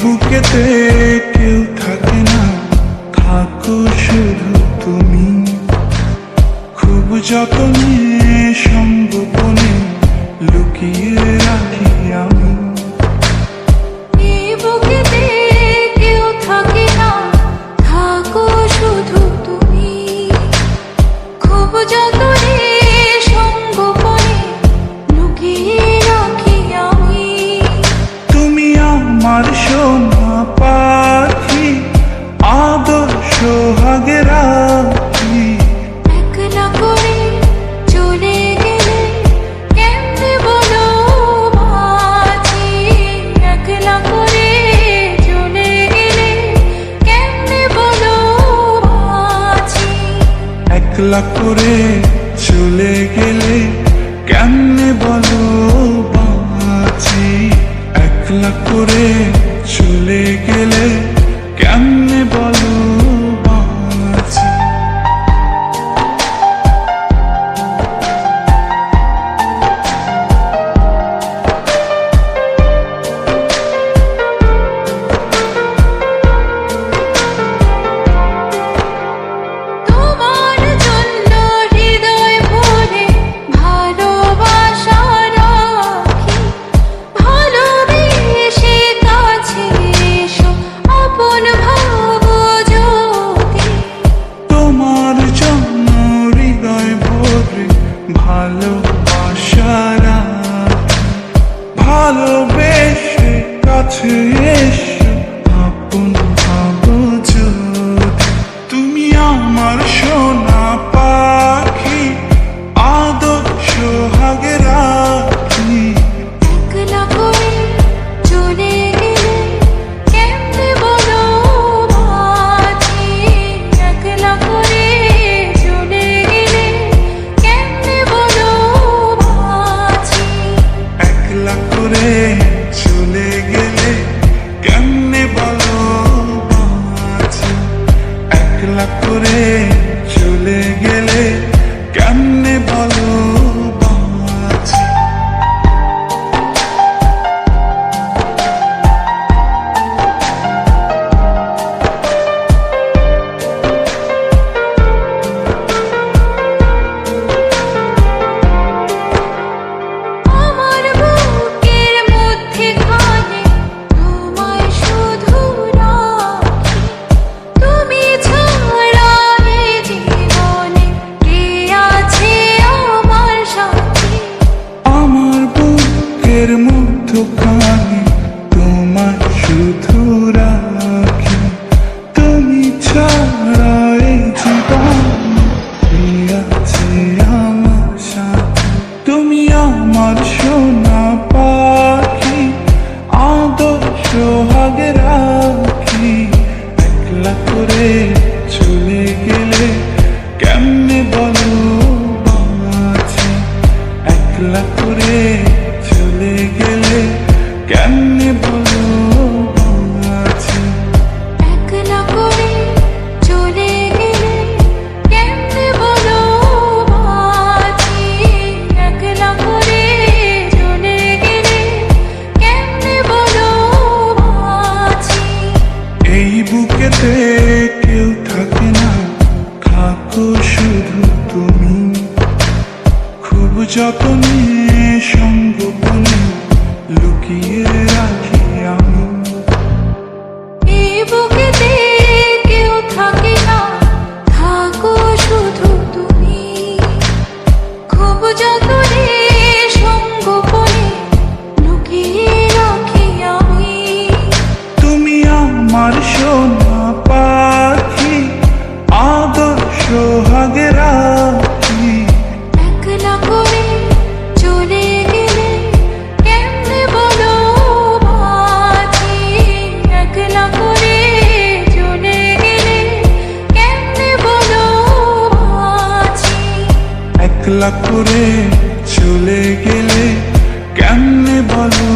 বুকেতে কেউ থাকে না, থাকো শুধু তুমি। খুব যতনে সংগোপনে লুকিয়ে রাখি আমি। বুকেতে কেউ থাকে না, থাকো শুধু তুমি। খুব যতনে সংগোপনে লুকিয়ে রাখি আমি। তুমি আমার সোনা পাখি, আদর সোহাগে রাখি। একলা করে চলে গেলে কেমনে বলো বাঁচি। একলা করে চলে গেলে কেমনে বলো বাঁচি। একলা করে চলে গেলে কেমনে বলো বাঁচি। একলা করে চলে গেলে কেমনে বলো বাঁচি। তোমার জন্য হৃদয় ভরে ভালোবাসা রাখি। ভালোবেসে কাছে এসো, আপন ভাবো যদি। তোমার জন্য হৃদয় ভরে ভালোবাসা রাখি। ভালোবেসে কাছে এসো, আপন ভাবো যদি। তুমি আমার সোনা পাখি, আদর সোহাগে রাখি। একলা করে চলে গেলে কেমনে বলো বাঁচি। একলা করে চলে গেলে কেমনে বলো বাঁচি। একলা করে চলে গেলে কেমনে বলো বাঁচি। একলা করে চলে গেলে কেমনে বলো বাঁচি। আমার বুকের মধ্যে খানে তোমায় শুধু রাখি। তুমি ছাড়া এ জীবনে কে আছে আমার সাথী। আমার বুকের মধ্যখানে তোমার শুধু রাখি। তুমি ছাড়া এই জীবনে কে আছে আমার সাথে। তুমি আমার সোনা পাখি, আদর সোহাগে রাখি। একলা করে চলে গেলে কেমনে বলো বাঁচি। একলা করে চলে গেলে কেমনে বলো বাঁচি। একলা করে চলে গেলে কেমনে বলো বাঁচি। একলা করে চলে গেলে কেমনে বলো বাঁচি। এই বুকেতে কেউ থাকে না, থাকো শুধু তুমি। খুব যতনে সংগোপনে লুকিয়ে রাখি আমি। এই বুকেতে কেউ থাকে না, থাকো শুধু তুমি। খুব যতনে সংগোপনে লুকিয়ে রাখি আমি। তুমি আমার সোনা পাখি, আদর সোহাগে রাখি। একলা করে চলে গেলে কেমনে বলো বাঁচি। একলা করে চলে গেলে কেমনে বলো বাঁচি। একলা করে চলে গেলে কেমনে বলো